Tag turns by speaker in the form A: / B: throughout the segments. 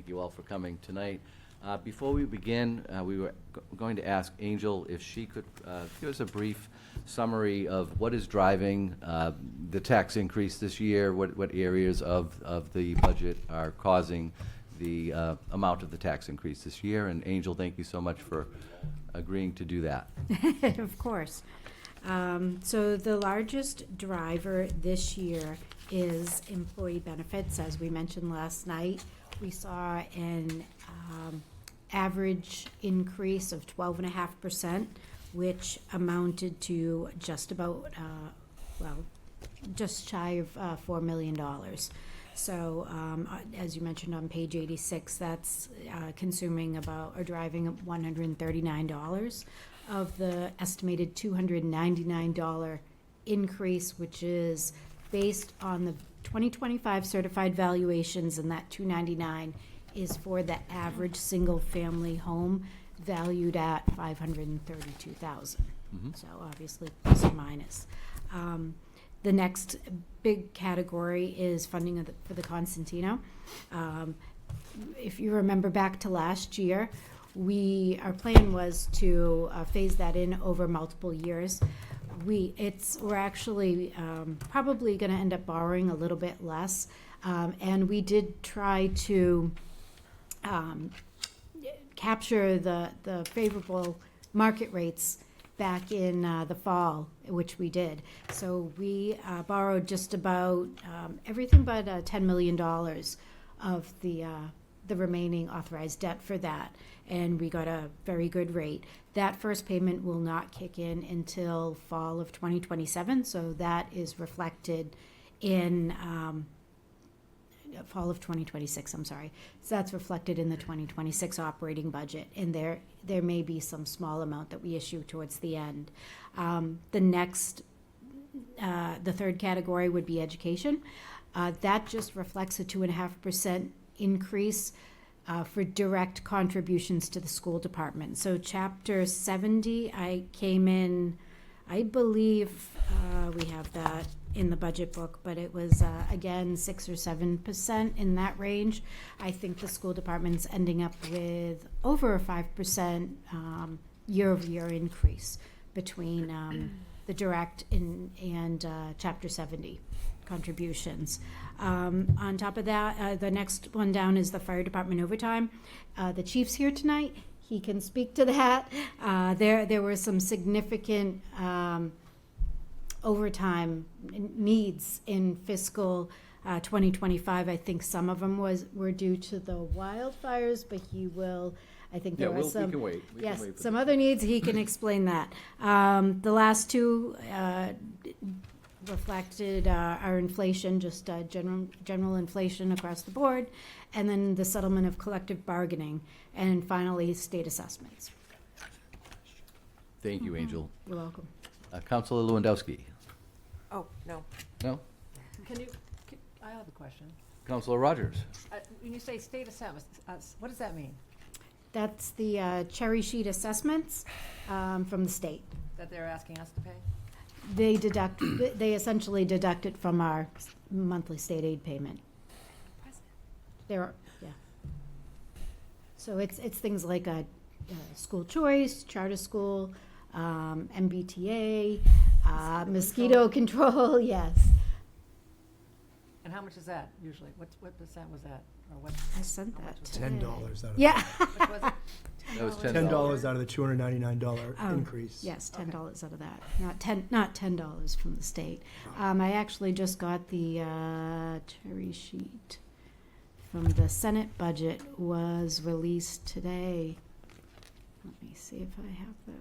A: you all for coming tonight. Before we begin, we were going to ask Angel if she could give us a brief summary of what is driving the tax increase this year, what areas of the budget are causing the amount of the tax increase this year. And Angel, thank you so much for agreeing to do that.
B: Of course. So the largest driver this year is employee benefits. As we mentioned last night, we saw an average increase of 12.5%, which amounted to just about, just shy of $4 million. So as you mentioned on page 86, that's consuming about, or driving $139 of the estimated $299 increase, which is based on the 2025 certified valuations, and that $299 is for the average single-family home valued at $532,000. So obviously plus or minus. The next big category is funding for the Constantino. If you remember back to last year, our plan was to phase that in over multiple years. We're actually probably going to end up borrowing a little bit less, and we did try to capture the favorable market rates back in the fall, which we did. So we borrowed just about everything but $10 million of the remaining authorized debt for that, and we got a very good rate. That first payment will not kick in until fall of 2027, so that is reflected in fall of 2026, I'm sorry. So that's reflected in the 2026 operating budget, and there may be some small amount that we issue towards the end. The third category would be education. That just reflects a 2.5% increase for direct contributions to the school department. So Chapter 70, I came in, I believe we have that in the budget book, but it was, again, 6 or 7% in that range. I think the school department's ending up with over a 5% year-over-year increase between the direct and Chapter 70 contributions. On top of that, the next one down is the fire department overtime. The chief's here tonight. He can speak to that. There were some significant overtime needs in fiscal 2025. I think some of them were due to the wildfires, but he will, I think there are some.
A: We can wait.
B: Yes, some other needs, he can explain that. The last two reflected our inflation, just general inflation across the board, and then the settlement of collective bargaining, and finally state assessments.
A: Thank you, Angel.
B: You're welcome.
A: Councilor Lewandowski.
C: Oh, no.
A: No?
C: I have a question.
A: Councilor Rogers.
C: When you say state assessments, what does that mean?
B: That's the cherry sheet assessments from the state.
C: That they're asking us to pay?
B: They essentially deduct it from our monthly state aid payment. Yeah. So it's things like a school choice, charter school, MBTA, mosquito control, yes.
C: And how much is that usually? What percent was that? Or what?
B: I sent that today.
D: $10 out of
B: Yeah.
C: What was it?
A: That was
D: $10 out of the $299 increase.
B: Yes, $10 out of that. Not $10 from the state. I actually just got the cherry sheet from the Senate budget, was released today. Let me see if I have that.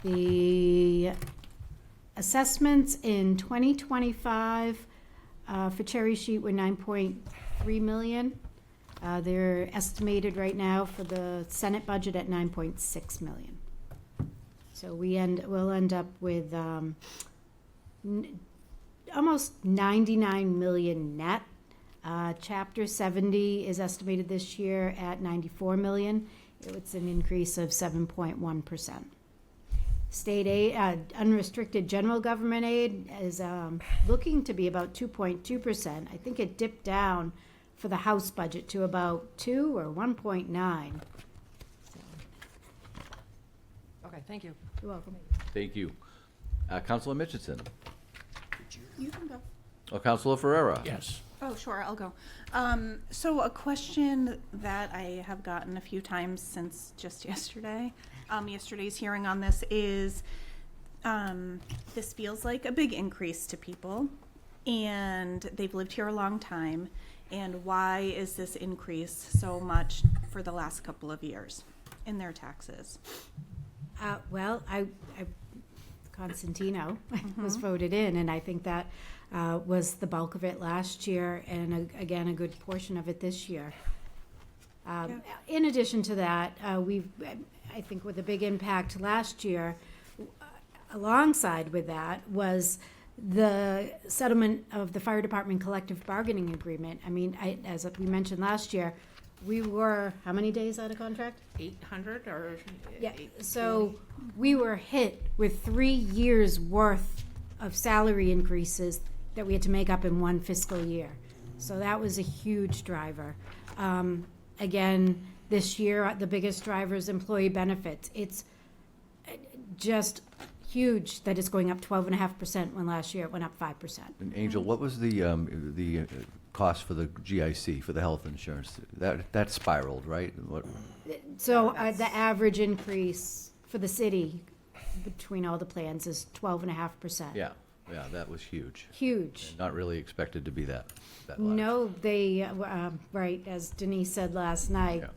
B: The assessments in 2025 for cherry sheet were 9.3 million. They're estimated right now for the Senate budget at 9.6 million. So we'll end up with almost 99 million net. Chapter 70 is estimated this year at 94 million. It's an increase of 7.1%. State aid, unrestricted general government aid is looking to be about 2.2%. I think it dipped down for the House budget to about 2 or 1.9.
C: Okay, thank you.
B: You're welcome.
A: Thank you. Councilor Mitchinson.
E: You can go.
A: Oh, Councilor Ferrera.
F: Yes.
E: Oh, sure, I'll go. So a question that I have gotten a few times since just yesterday, yesterday's hearing on this is, this feels like a big increase to people, and they've lived here a long time, and why is this increase so much for the last couple of years in their taxes?
B: Well, Constantino was voted in, and I think that was the bulk of it last year, and again, a good portion of it this year. In addition to that, I think with a big impact last year, alongside with that, was the settlement of the fire department collective bargaining agreement. I mean, as we mentioned last year, we were, how many days out of contract?
F: 800 or?
B: Yeah, so we were hit with 3 years' worth of salary increases that we had to make up in one fiscal year. So that was a huge driver. Again, this year, the biggest driver is employee benefits. It's just huge that it's going up 12.5% when last year it went up 5%.
A: And Angel, what was the cost for the GIC, for the health insurance? That spiraled, right? What?
B: So the average increase for the city between all the plans is 12.5%.
A: Yeah, that was huge.
B: Huge.
A: Not really expected to be that large.
B: No, they, right, as Denise said last night,
A: Yeah.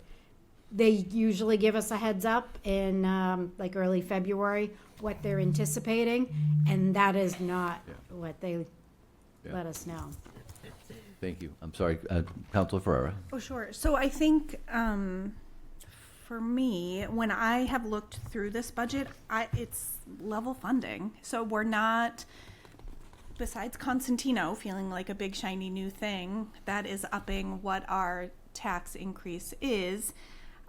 B: they usually give us a heads up in like early February what they're anticipating, and that is not
A: Yeah.
B: what they
A: Yeah.
B: let us know.
A: Thank you. I'm sorry, Councilor Ferrera.
E: Oh, sure. So I think, for me, when I have looked through this budget, it's level funding. So we're not, besides Constantino feeling like a big shiny new thing that is upping what our tax increase is,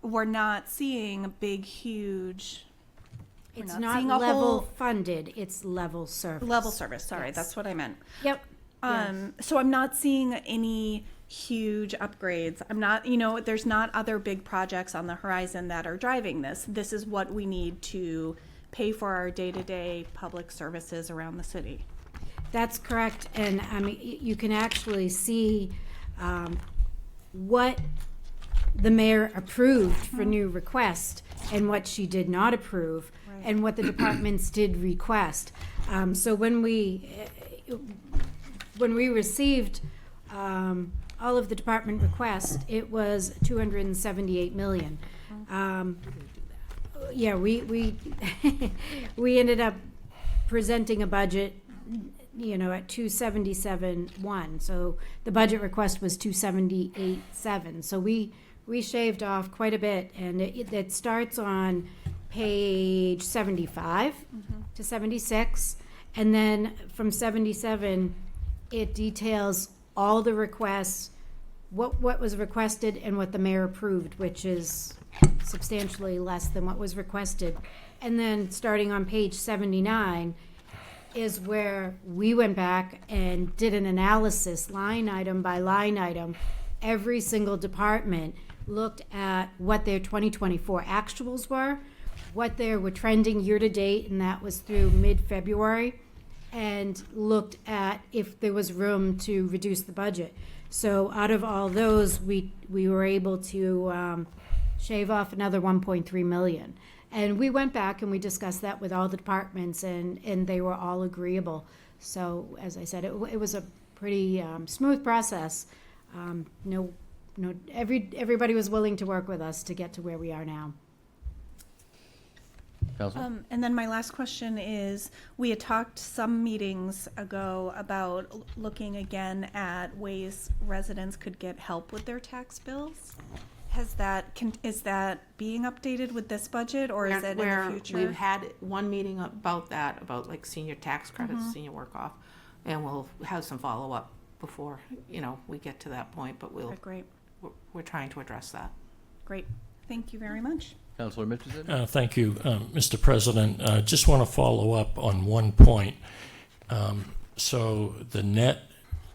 E: we're not seeing a big, huge. we're
B: It's
E: not
B: not
E: seeing a
B: level
E: whole
B: funded, it's level service.
E: level service. Sorry,
B: Yes.
E: that's what I meant.
B: Yep.
E: So I'm not seeing any huge upgrades. I'm not, there's not other big projects on the horizon that are driving this. This is what we need to pay for our day-to-day public services around the city.
B: That's correct, and I mean, you can actually see what the mayor approved for new request and what she did not approve,
E: Right.
B: and what the departments did request. So when we received all of the department requests, it was 278 million. Yeah, we we ended up presenting a budget, at 277.1. So the budget request was 278.7. So we shaved off quite a bit, and it starts on page 75 to 76, and then from 77, it details all the requests, what was requested and what the mayor approved, which is substantially less than what was requested. And then starting on page 79 is where we went back and did an analysis, line item by line item. Every single department looked at what their 2024 actuals were, what they were trending year to date, and that was through mid-February, and looked at if there was room to reduce the budget. So out of all those, we were able to shave off another 1.3 million. And we went back and we discussed that with all the departments, and they were all agreeable. So as I said, it was a pretty smooth process. Everybody was willing to work with us to get to where we are now.
A: Councilor?
E: And then my last question is, we had talked some meetings ago about looking again at ways residents could get help with their tax bills. Is that being updated with this budget, or is it in the future?
F: We've had one meeting about that, about like senior tax credits, senior work off, and we'll have some follow-up before, we get to that point, but
E: Okay, great,
F: we're trying to address that.
E: great. Thank you very much.
A: Councilor Mitchison?
G: Thank you, Mr. President. Just want to follow up on one point. So the net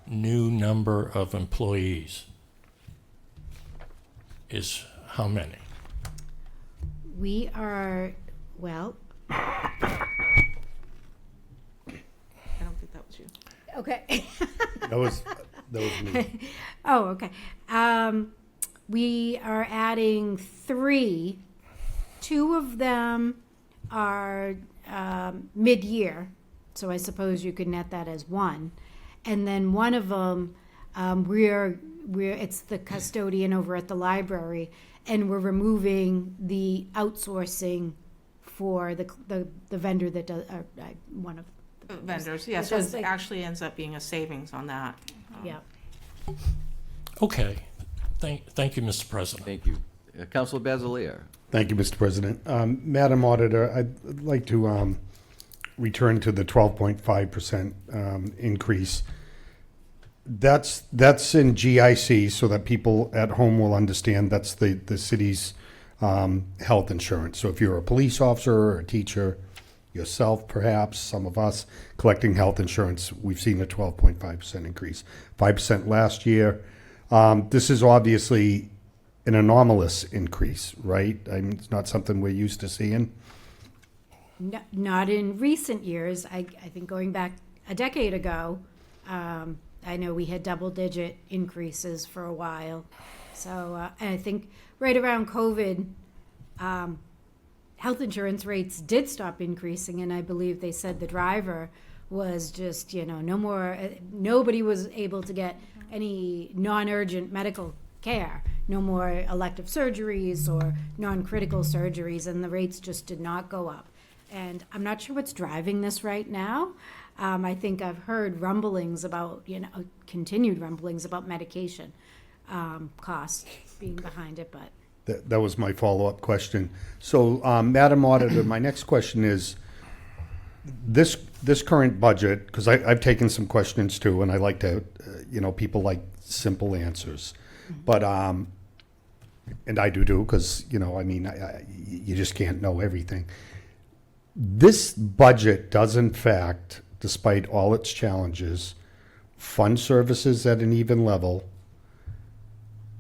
G: new number of employees is how many?
B: We are, well,
F: I don't think that was you.
B: okay.
H: That was me.
B: Oh, okay. We are adding 3. 2 of them are mid-year, so I suppose you could net that as 1. And then one of them, it's the custodian over at the library, and we're removing the outsourcing for the vendor that does, one of the
F: Vendors, yeah,
B: It
F: so
B: does,
F: it
B: like-
F: actually ends up being a savings on that.
B: Yeah.
G: Okay. Thank you, Mr. President.
A: Thank you. Councilor Basilier?
H: Thank you, Mr. President. Madam Auditor, I'd like to return to the 12.5% increase. That's in GIC, so that people at home will understand that's the city's health insurance. So if you're a police officer or a teacher, yourself perhaps, some of us, collecting health insurance, we've seen a 12.5% increase, 5% last year. This is obviously an anomalous increase, right? I mean, it's not something we're used to seeing.
B: Not in recent years. I think going back a decade ago, I know we had double-digit increases for a while. So, and I think right around COVID, health insurance rates did stop increasing, and I believe they said the driver was just, no more, nobody was able to get any non-urgent medical care, no more elective surgeries or non-critical surgeries, and the rates just did not go up. And I'm not sure what's driving this right now. I think I've heard rumblings about, continued rumblings about medication costs being behind it, but.
H: That was my follow-up question. So, Madam Auditor, my next question is, this current budget, because I've taken some questions too, and I like to, people like simple answers. But, and I do too, because, you just can't know everything. This budget does in fact, despite all its challenges, fund services at an even level,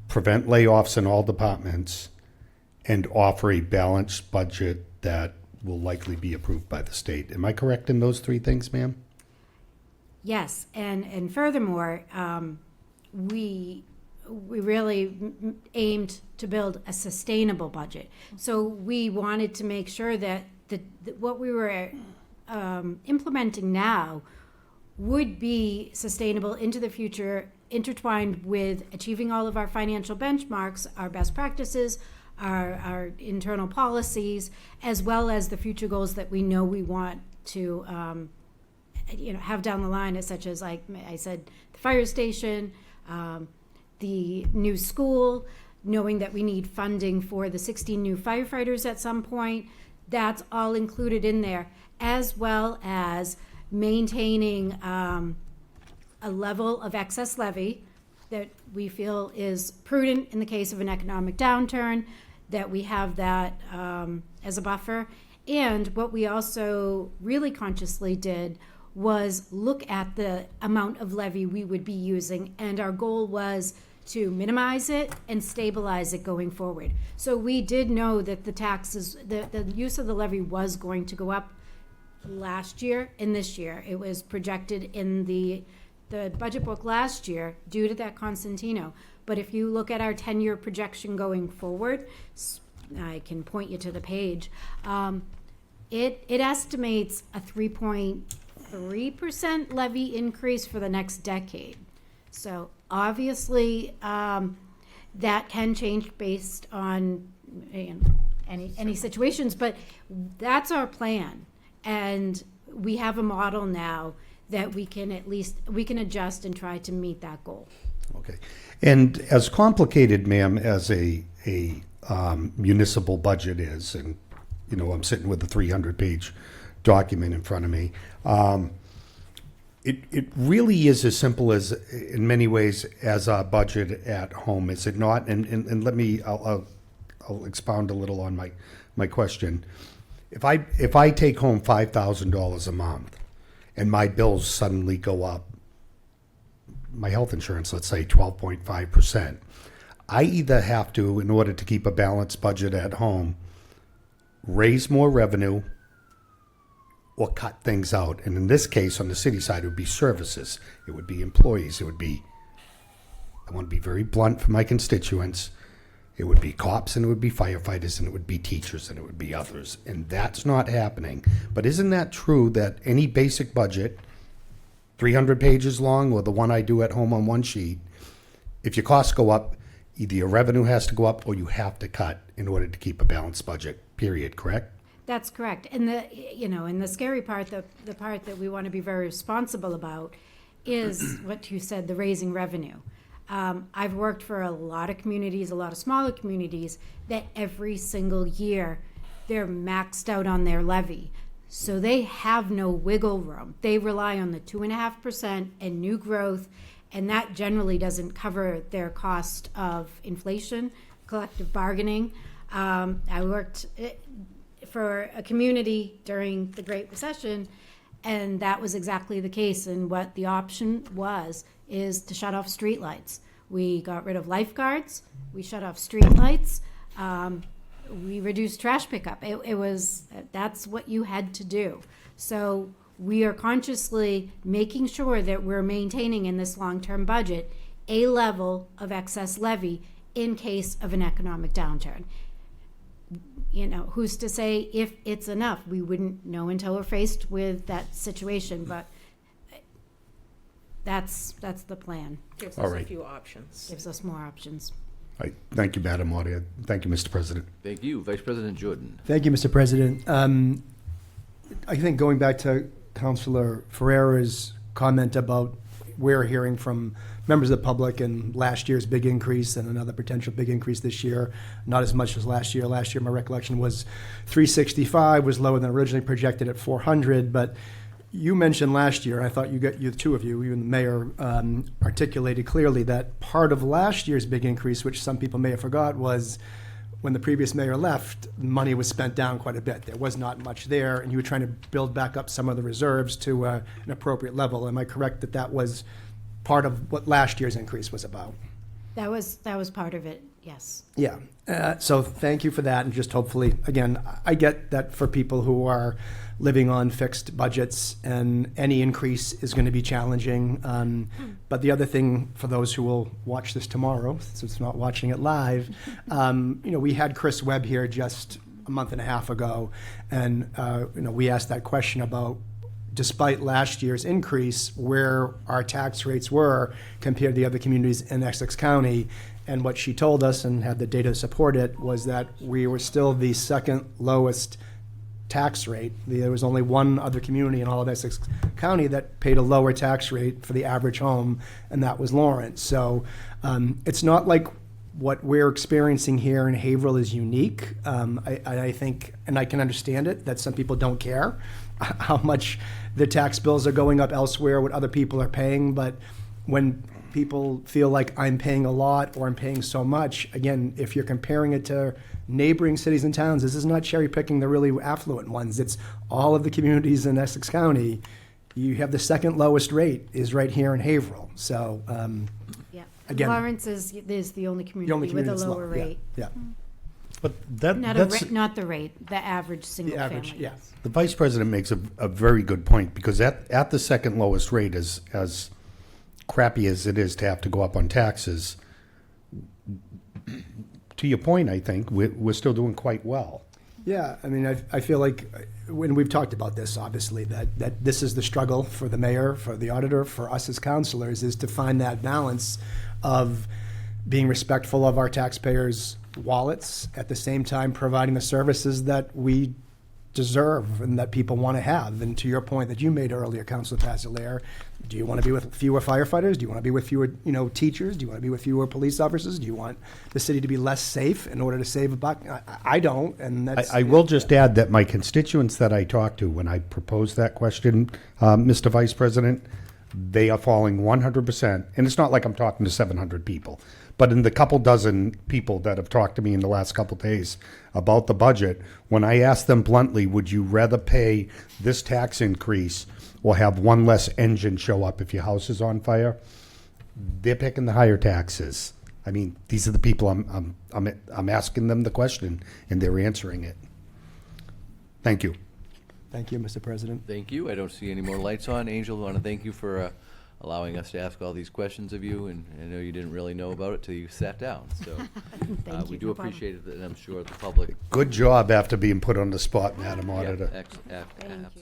H: prevent layoffs in all departments, and offer a balanced budget that will likely be approved by the state. Am I correct in those 3 things, ma'am?
B: Yes, and furthermore, we really aimed to build a sustainable budget. So we wanted to make sure that what we were implementing now would be sustainable into the future, intertwined with achieving all of our financial benchmarks, our best practices, our internal policies, as well as the future goals that we know we want to have down the line, such as, like I said, the fire station, the new school, knowing that we need funding for the 16 new firefighters at some point. That's all included in there, as well as maintaining a level of excess levy that we feel is prudent in the case of an economic downturn, that we have that as a buffer. And what we also really consciously did was look at the amount of levy we would be using, and our goal was to minimize it and stabilize it going forward. So we did know that the taxes, the use of the levy was going to go up last year and this year. It was projected in the budget book last year due to that Constantino. But if you look at our 10-year projection going forward, I can point you to the page, it estimates a 3.3% levy increase for the next decade. So obviously, that can change based on any situations, but that's our plan. And we have a model now that we can adjust and try to meet that goal.
H: Okay. And as complicated, ma'am, as a municipal budget is, and, I'm sitting with a 300-page document in front of me, it really is as simple as, in many ways, as our budget at home, is it not? And let me, I'll I'll expound a little on my question. If I take home $5,000 a month and my bills suddenly go up, my health insurance, let's say 12.5%, I either have to, in order to keep a balanced budget at home, raise more revenue or cut things out. And in this case, on the city side, it would be services. It would be employees. It would be, I want to be very blunt for my constituents, it would be cops and it would be firefighters and it would be teachers and it would be others. And that's not happening. But isn't that true that any basic budget, 300 pages long, or the one I do at home on one sheet, if your costs go up, either your revenue has to go up or you have to cut in order to keep a balanced budget, period, correct?
B: That's correct. And and the scary part, the part that we want to be very responsible about is what you said, the raising revenue. I've worked for a lot of communities, a lot of smaller communities, that every single year they're maxed out on their levy. So they have no wiggle room. They rely on the 2.5% and new growth, and that generally doesn't cover their cost of inflation, collective bargaining. I worked for a community during the Great Recession, and that was exactly the case. And what the option was is to shut off streetlights. We got rid of lifeguards. We shut off streetlights. We reduced trash pickup. That's what you had to do. So we are consciously making sure that we're maintaining in this long-term budget a level of excess levy in case of an economic downturn. Who's to say if it's enough? We wouldn't know until we're faced with that situation, but that's the plan.
F: Gives
H: All
F: us a
H: right.
F: few options.
B: Gives us more options.
H: All right. Thank you, Madam Moderator. Thank you, Mr. President.
A: Thank you. Vice President Jordan.
D: Thank you, Mr. President. I think going back to Councilor Ferreira's comment about we're hearing from members of the public and last year's big increase and another potential big increase this year, not as much as last year. Last year, my recollection was 365, was lower than originally projected at 400, but you mentioned last year, and I thought you two of you, even the mayor, articulated clearly that part of last year's big increase, which some people may have forgot, was when the previous mayor left, money was spent down quite a bit. There was not much there, and you were trying to build back up some of the reserves to an appropriate level. Am I correct that that was part of what last year's increase was about?
B: That was part of it, yes.
D: Yeah. So thank you for that, and just hopefully, again, I get that for people who are living on fixed budgets, and any increase is going to be challenging. But the other thing, for those who will watch this tomorrow, since it's not watching it live, we had Chris Webb here just a month and a half ago, and we asked that question about, despite last year's increase, where our tax rates were compared to the other communities in Essex County. And what she told us, and had the data support it, was that we were still the second lowest tax rate. There was only one other community in all of Essex County that paid a lower tax rate for the average home, and that was Lawrence. So it's not like what we're experiencing here in Haverhill is unique. I think, and I can understand it, that some people don't care how much their tax bills are going up elsewhere, what other people are paying. But when people feel like I'm paying a lot or I'm paying so much, again, if you're comparing it to neighboring cities and towns, this is not cherry picking the really affluent ones. It's all of the communities in Essex County. You have the second lowest rate is right here in Haverhill. So
B: Yeah.
D: Again-
B: Lawrence is the only
D: the
B: community
D: only
B: with
D: community
B: a
D: that's
B: lower
D: low. Yeah,
B: rate.
D: yeah.
H: But that,
B: Not the rate, the average single
D: The average,
B: family.
D: yeah.
H: the Vice President makes a very good point, because at the second lowest rate, as crappy as it is to have to go up on taxes, to your point, I think, we're still doing quite well.
D: Yeah, I mean, I feel like, when we've talked about this, obviously, that this is the struggle for the mayor, for the auditor, for us as counselors, is to find that balance of being respectful of our taxpayers' wallets, at the same time providing the services that we deserve and that people want to have. And to your point that you made earlier, Councilor Pasolare, do you want to be with fewer firefighters? Do you want to be with fewer, teachers? Do you want to be with fewer police officers? Do you want the city to be less safe in order to save a buck? I don't, and that's.
H: I will just add that my constituents that I talk to, when I propose that question, Mr. Vice President, they are falling 100%, and it's not like I'm talking to 700 people, But in the couple dozen people that have talked to me in the last couple days about the budget, when I asked them bluntly, would you rather pay this tax increase or have one less engine show up if your house is on fire? They're picking the higher taxes. I mean, these are the people I'm asking them the question, and they're answering it. Thank you.
D: Thank you, Mr. President.
A: Thank you. I don't see any more lights on. Angel, I want to thank you for allowing us to ask all these questions of you, and I know you didn't really know about it till you sat down. So
B: Thank
A: we
B: you,
A: do
B: no problem.
A: appreciate it, and I'm sure the public.
H: Good job after being put on the spot, Madam Auditor.
A: Yeah,
B: Thank you.